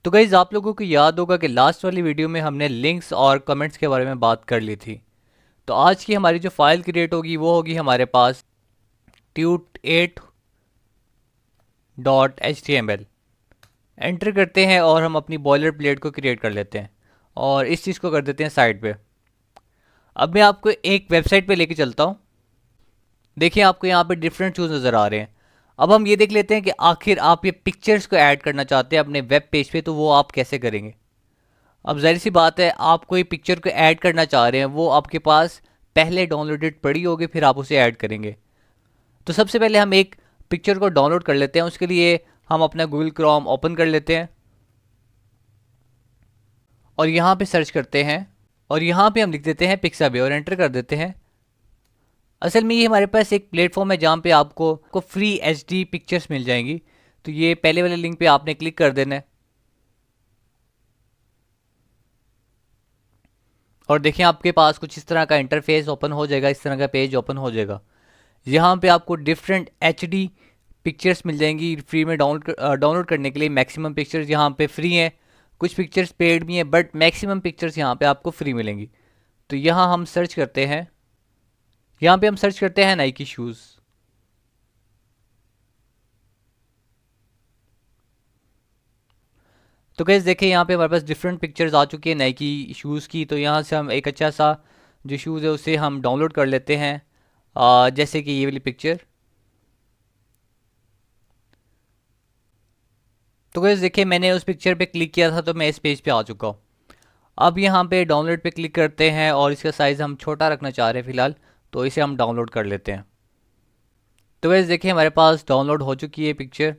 तो गाइज आप लोगों को याद होगा कि लास्ट वाली वीडियो में हमने लिंक्स और कमेंट्स के बारे में बात कर ली थी। तो आज की हमारी जो फाइल क्रिएट होगी वो होगी हमारे पास tut8.html। एंटर करते हैं और हम अपनी बॉयलर प्लेट को क्रिएट कर लेते हैं और इस चीज़ को कर देते हैं साइड पे। अब मैं आपको एक वेबसाइट पे लेके चलता हूँ। देखिए आपको यहाँ पे डिफरेंट चूज नज़र आ रहे हैं। अब हम ये देख लेते हैं कि आखिर आप ये पिक्चर्स को ऐड करना चाहते हैं अपने वेब पेज पे, तो वो आप कैसे करेंगे। अब जाहिर सी बात है, आप कोई पिक्चर को ऐड करना चाह रहे हैं, वो आपके पास पहले डाउनलोडेड पड़ी होगी, फिर आप उसे ऐड करेंगे। तो सबसे पहले हम एक पिक्चर को डाउनलोड कर लेते हैं। उसके लिए हम अपना गूगल क्रोम ओपन कर लेते हैं और यहाँ पे सर्च करते हैं और यहाँ पे हम लिख देते हैं पिक्साबे और एंटर कर देते हैं। असल में ये हमारे पास एक प्लेटफॉर्म है जहाँ पे आपको फ्री एचडी पिक्चर्स मिल जाएंगी। तो ये पहले वाले लिंक पे आपने क्लिक कर देना है और देखें आपके पास कुछ इस तरह का इंटरफेस ओपन हो जाएगा, इस तरह का पेज ओपन हो जाएगा। यहाँ पे आपको डिफरेंट एचडी पिक्चर्स मिल जाएंगी फ्री में डाउनलोड करने के लिए। मैक्सिमम पिक्चर्स यहाँ पे फ्री हैं, कुछ पिक्चर्स पेड भी हैं, बट मैक्सिमम पिक्चर्स यहाँ पे आपको फ्री मिलेंगी। तो यहाँ हम सर्च करते हैं, यहाँ पे हम सर्च करते हैं नाइकी शूज़। तो गैस देखें यहाँ पे हमारे पास डिफरेंट पिक्चर्स आ चुकी है नाइकी शूज़ की। तो यहाँ से हम एक अच्छा सा जो शूज़ है उसे हम डाउनलोड कर लेते हैं, जैसे कि ये वाली पिक्चर। तो गैस देखिए मैंने उस पिक्चर पे क्लिक किया था तो मैं इस पेज पे आ चुका हूँ। अब यहाँ पे डाउनलोड पे क्लिक करते हैं और इसका साइज़ हम छोटा रखना चाह रहे हैं फ़िलहाल, तो इसे हम डाउनलोड कर लेते हैं। तो गैस देखिए हमारे पास डाउनलोड हो चुकी है पिक्चर।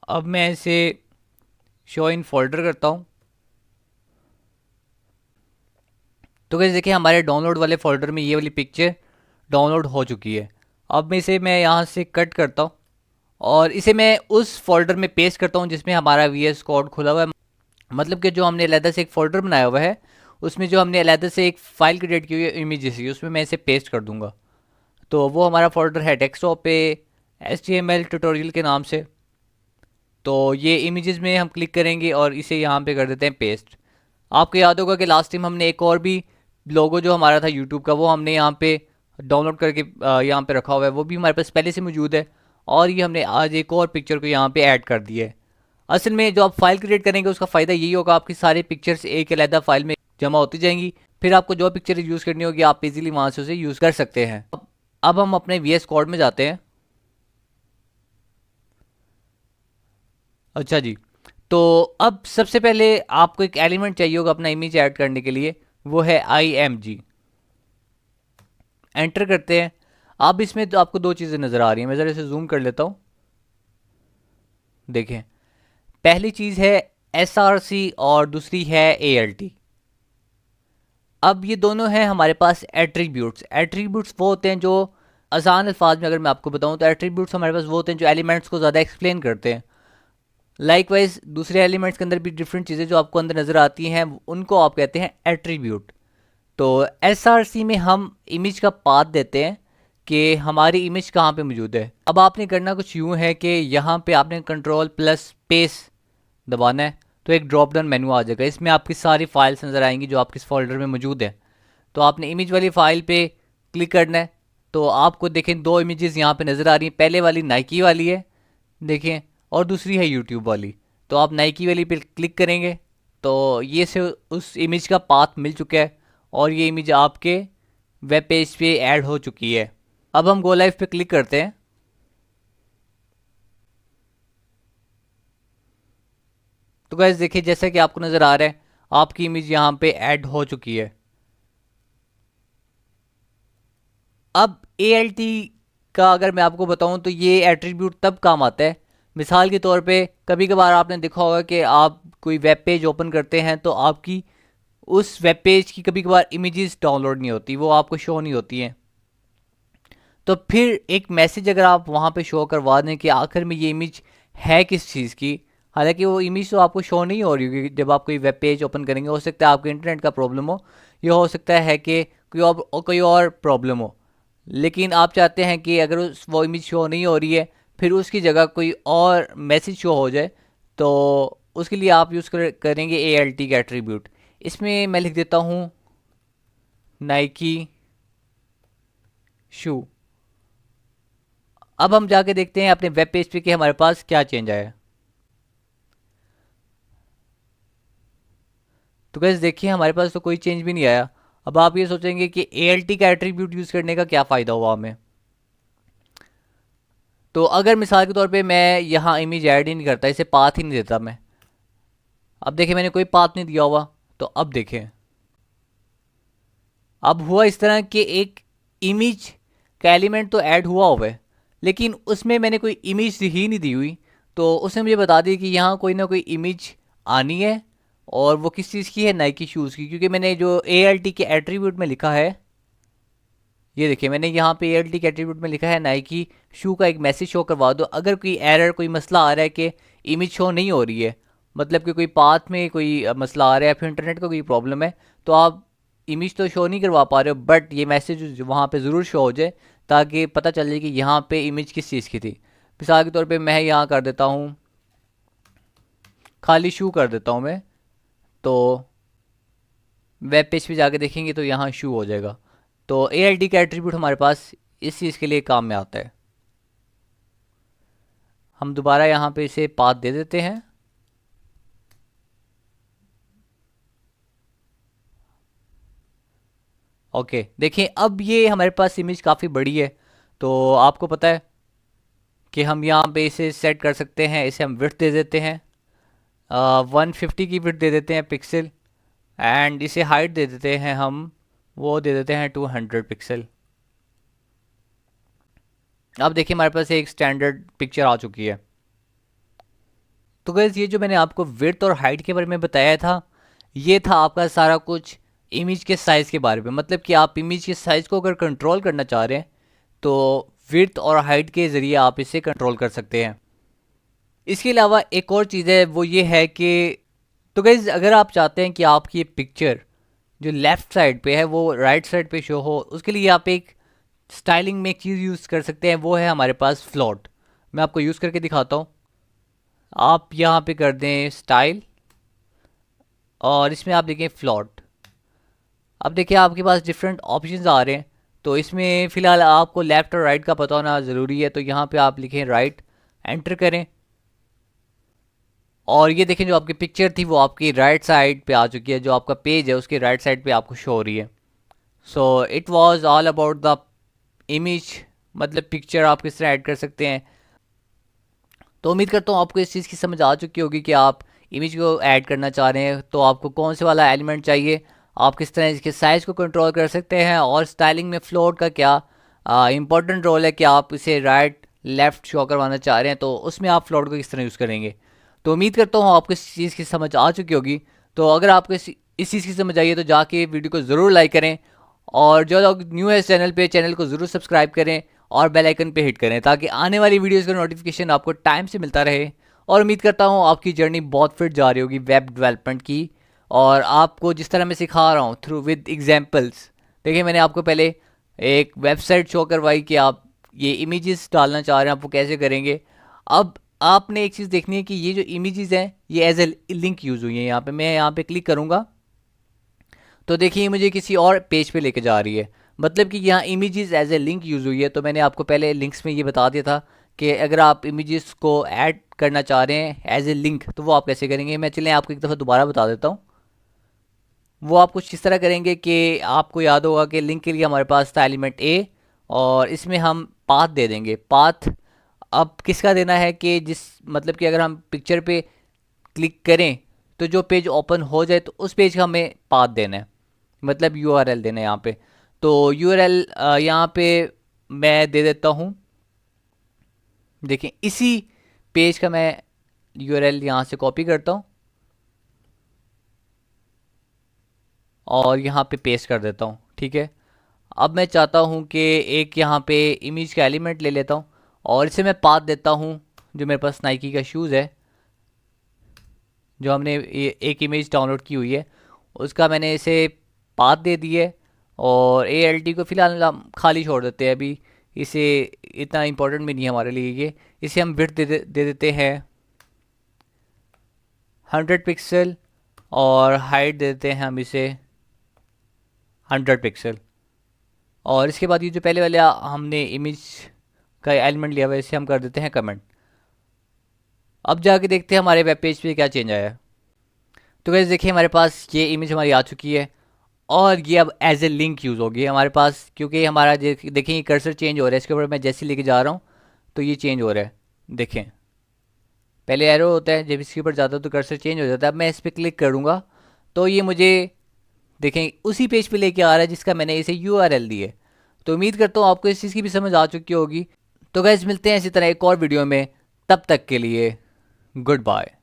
अब मैं इसे शो इन फोल्डर करता हूँ। तो गैस देखिए हमारे डाउनलोड वाले फोल्डर में ये वाली पिक्चर डाउनलोड हो चुकी है। अब मैं यहाँ से कट करता हूँ और इसे मैं उस फोल्डर में पेस्ट करता हूँ जिसमें हमारा VS कोड खुला हुआ है। मतलब कि जो हमने अलग से एक फ़ोल्डर बनाया हुआ है, उसमें जो हमने अलग से एक फ़ाइल क्रिएट की हुई है इमेजेस की, उसमें मैं इसे पेस्ट कर दूंगा। तो वो हमारा फोल्डर है डेस्कटॉप पे HTML ट्यूटोरियल के नाम से। तो ये इमेजेस में हम क्लिक करेंगे और इसे यहाँ पे कर देते हैं पेस्ट। आपको याद होगा कि लास्ट टाइम हमने एक और भी लोगो जो हमारा था यूट्यूब का, वो हमने यहाँ पे डाउनलोड करके यहाँ पे रखा हुआ है, वो भी हमारे पास पहले से मौजूद है। और ये हमने आज एक और पिक्चर को यहाँ पे ऐड कर दिया है। असल में जो आप फाइल क्रिएट करेंगे उसका फ़ायदा यही होगा, आपकी सारी पिक्चर्स एक अलग फाइल में जमा होती जाएंगी। फिर आपको जो पिक्चर यूज़ करनी होगी आप इजीली वहाँ से उसे यूज़ कर सकते हैं। अब हम अपने VS कोड में जाते हैं। अच्छा जी, तो अब सबसे पहले आपको एक एलिमेंट चाहिए होगा अपना इमेज ऐड करने के लिए, वो है IMG। एंटर करते हैं। अब इसमें तो आपको दो चीज़ें नज़र आ रही हैं, मैं ज़रा इसे जूम कर लेता हूँ। देखें, पहली चीज़ है SRC और दूसरी है ALT। अब ये दोनों हैं हमारे पास एट्रीब्यूट्स। एट्रीब्यूट्स वो होते हैं जो, आसान अल्फाज में अगर मैं आपको बताऊं तो एट्रीब्यूट्स हमारे पास वो होते हैं जो एलिमेंट्स को ज़्यादा एक्सप्लेन करते हैं। लाइकवाइज दूसरे एलिमेंट्स के अंदर भी डिफरेंट चीज़ें जो आपको अंदर नज़र आती हैं उनको आप कहते हैं एट्रीब्यूट। तो SRC में हम इमेज का पाथ देते हैं कि हमारी इमेज कहाँ पे मौजूद है। अब आपने करना कुछ यूँ है कि यहाँ पे आपने Ctrl+Space दबाना है, तो एक ड्रॉप डाउन मेनू आ जाएगा। इसमें आपकी सारी फाइल्स नज़र आएंगी जो आपके इस फोल्डर में मौजूद है। तो आपने इमेज वाली फ़ाइल पे क्लिक करना है। तो आपको देखें दो इमेजेस यहाँ पे नज़र आ रही हैं। पहले वाली नाइकी वाली है देखें, और दूसरी है यूट्यूब वाली। तो आप नाइकी वाली पे क्लिक करेंगे तो ये से उस इमेज का पाथ मिल चुका है और ये इमेज आपके वेब पेज पे ऐड हो चुकी है। अब हम गो लाइव पे क्लिक करते हैं। तो गाइस देखिए जैसा कि आपको नज़र आ रहा है आपकी इमेज यहाँ पे ऐड हो चुकी है। अब ALT का अगर मैं आपको बताऊं तो ये एट्रीब्यूट तब काम आता है, मिसाल के तौर पे कभी कभार आपने देखा होगा कि आप कोई वेब पेज ओपन करते हैं तो आपकी उस वेब पेज की कभी कभार इमेजेस डाउनलोड नहीं होती, वो आपको शो नहीं होती हैं। तो फिर एक मैसेज अगर आप वहाँ पे शो करवा दें कि आखिर में ये इमेज है किस चीज़ की, हालांकि वो इमेज तो आपको शो नहीं हो रही होगी जब आप कोई वेब पेज ओपन करेंगे। हो सकता है आपके इंटरनेट का प्रॉब्लम हो, या हो सकता है कि कोई और प्रॉब्लम हो, लेकिन आप चाहते हैं कि अगर वो इमेज शो नहीं हो रही है फिर उसकी जगह कोई और मैसेज शो हो जाए। तो उसके लिए आप यूज़ करेंगे ALT का एट्रीब्यूट। इसमें मैं लिख देता हूँ नाइकी शू। अब हम जाके देखते हैं अपने वेब पेज पे कि हमारे पास क्या चेंज आया है। तो गैस देखिए हमारे पास तो कोई चेंज भी नहीं आया। अब आप ये सोचेंगे कि ALT का एट्रीब्यूट यूज़ करने का क्या फ़ायदा हुआ हमें। तो अगर मिसाल के तौर पे मैं यहाँ इमेज ऐड ही नहीं करता, इसे पाथ ही नहीं देता मैं, अब देखिए मैंने कोई पाथ नहीं दिया हुआ, तो अब देखें अब हुआ इस तरह कि एक इमेज का एलिमेंट तो ऐड हुआ है, लेकिन उसमें मैंने कोई इमेज ही नहीं दी हुई। तो उसने मुझे बता दी कि यहाँ कोई ना कोई इमेज आनी है, और वो किस चीज़ की है, नाइकी शूज़ की, क्योंकि मैंने जो ALT के एट्रीब्यूट में लिखा है, ये देखिए मैंने यहाँ पे ALT के एट्रीब्यूट में लिखा है नाइकी शू का एक मैसेज शो करवा दो। अगर कोई एरर, कोई मसला आ रहा है कि इमेज शो नहीं हो रही है, मतलब कि कोई पाथ में कोई मसला आ रहा है या फिर इंटरनेट का कोई प्रॉब्लम है, तो आप इमेज तो शो नहीं करवा पा रहे हो, बट ये मैसेज वहाँ पे ज़रूर शो हो जाए, ताकि पता चल जाए कि यहाँ पे इमेज किस चीज़ की थी। मिसाल के तौर पे मैं यहाँ कर देता हूँ खाली शू कर देता हूँ मैं, तो वेब पेज पे जाके देखेंगे तो यहाँ शू हो जाएगा। तो ALT का एट्रीब्यूट हमारे पास इस चीज़ के लिए काम में आता है। हम दोबारा यहाँ पे इसे पाथ दे देते हैं। ओके देखिए अब ये हमारे पास इमेज काफ़ी बड़ी है, तो आपको पता है कि हम यहाँ पे इसे सेट कर सकते हैं। इसे हम विड्थ दे देते हैं 150 की विड्थ दे देते हैं पिक्सल, एंड इसे हाइट दे देते हैं हम, वो दे देते हैं 200 पिक्सल। अब देखिए हमारे पास एक स्टैंडर्ड पिक्चर आ चुकी है। तो गैस ये जो मैंने आपको विड्थ और हाइट के बारे में बताया था, ये था आपका सारा कुछ इमेज के साइज़ के बारे में। मतलब कि आप इमेज के साइज़ को अगर कंट्रोल करना चाह रहे हैं, तो विड्थ और हाइट के ज़रिए आप इसे कंट्रोल कर सकते हैं। इसके अलावा एक और चीज़ है, वो ये है कि तो गैस अगर आप चाहते हैं कि आपकी ये पिक्चर जो लेफ़्ट साइड पे है वो राइट साइड पे शो हो, उसके लिए आप एक स्टाइलिंग में एक चीज़ यूज़ कर सकते हैं, वो है हमारे पास फ्लोट। मैं आपको यूज़ करके दिखाता हूँ। आप यहाँ पे कर दें स्टाइल, और इसमें आप देखें फ्लोट। अब देखिए आपके पास डिफरेंट ऑप्शंस आ रहे हैं, तो इसमें फ़िलहाल आपको लेफ़्ट और राइट का पता होना ज़रूरी है। तो यहाँ पे आप लिखें राइट, एंटर करें, और ये देखें जो आपकी पिक्चर थी वो आपकी राइट साइड पे आ चुकी है, जो आपका पेज है उसके राइट साइड पे आपको शो हो रही है। So it was all about the image, मतलब पिक्चर आप किस तरह ऐड कर सकते हैं। तो उम्मीद करता हूँ आपको इस चीज़ की समझ आ चुकी होगी कि आप इमेज को ऐड करना चाह रहे हैं तो आपको कौन से वाला एलिमेंट चाहिए, आप किस तरह इसके साइज़ को कंट्रोल कर सकते हैं, और स्टाइलिंग में फ्लोट का क्या इंपॉर्टेंट रोल है कि आप इसे राइट लेफ़्ट शो करवाना चाह रहे हैं, तो उसमें आप फ्लोट को किस तरह यूज़ करेंगे। तो उम्मीद करता हूँ आपको इस चीज़ की समझ आ चुकी होगी। तो अगर आपको इस चीज़ की समझ आई है तो जाके वीडियो को ज़रूर लाइक करें, और जो लोग न्यू है इस चैनल पे, चैनल को ज़रूर सब्सक्राइब करें और बेल आइकन पे हिट करें, ताकि आने वाली वीडियोस का नोटिफिकेशन आपको टाइम से मिलता रहे। और उम्मीद करता हूँ आपकी जर्नी बहुत फिट जा रही होगी वेब डेवलपमेंट की, और आपको जिस तरह मैं सिखा रहा हूँ थ्रू विद एग्जांपल्स। देखिए मैंने आपको पहले एक वेबसाइट शो करवाई कि आप ये इमेजेस डालना चाह रहे हैं, आप वो कैसे करेंगे। अब आपने एक चीज़ देखनी है कि ये जो इमेजेस हैं ये एज ए लिंक यूज़ हुई है। यहाँ पे मैं यहाँ पे क्लिक करूँगा तो देखिए मुझे किसी और पेज पे लेके जा रही है, मतलब कि यहाँ images as a link use हुई है। तो मैंने आपको पहले लिंक्स में ये बता दिया था कि अगर आप इमेजेस को ऐड करना चाह रहे हैं एज ए लिंक तो वो आप कैसे करेंगे। मैं चलें आपको एक दफ़ा दोबारा बता देता हूँ। वो आप कुछ इस तरह करेंगे कि आपको याद होगा कि लिंक के लिए हमारे पास था एलिमेंट ए, और इसमें हम पाथ दे देंगे। पाथ अब किसका देना है कि जिस मतलब कि अगर हम पिक्चर पे क्लिक करें तो जो पेज ओपन हो जाए तो उस पेज का हमें पाथ देना है, मतलब URL देना है यहाँ पे। तो URL यहाँ पे मैं दे देता हूँ। देखिए इसी पेज का मैं URL यहाँ से कॉपी करता हूँ और यहाँ पे पेस्ट कर देता हूँ, ठीक है। अब मैं चाहता हूँ कि एक यहाँ पे इमेज का एलिमेंट ले लेता हूँ और इसे मैं पाथ देता हूँ जो मेरे पास नाइकी का शूज़ है, जो हमने एक इमेज डाउनलोड की हुई है उसका मैंने इसे पाथ दे दी है। और ALT को फ़िलहाल हम खाली छोड़ देते हैं, अभी इसे इतना इम्पोर्टेंट भी नहीं है हमारे लिए ये। इसे हम विड्थ दे देते हैं 100 पिक्सल और हाइट देते हैं हम इसे 100 पिक्सल। और इसके बाद ये जो पहले वाले हमने इमेज का एलिमेंट लिया हुआ है इसे हम कर देते हैं कमेंट। अब जाके देखते हैं हमारे वेब पेज पे क्या चेंज आया है। तो वैसे देखिए हमारे पास ये इमेज हमारी आ चुकी है और ये अब एज ए लिंक यूज़ होगी हमारे पास, क्योंकि हमारा देखें कर्सर चेंज हो रहा है। इसके ऊपर मैं जैसे लेके जा रहा हूँ तो ये चेंज हो रहा है। देखें पहले एरो होता है, जब इसके ऊपर जाता है तो कर्सर चेंज हो जाता है। अब मैं इस पर क्लिक करूँगा तो ये मुझे देखें उसी पेज पे लेके आ रहा है जिसका मैंने इसे URL दी है। तो उम्मीद करता हूँ आपको इस चीज़ की भी समझ आ चुकी होगी। तो गाइस मिलते हैं इसी तरह एक और वीडियो में, तब तक के लिए गुड बाय।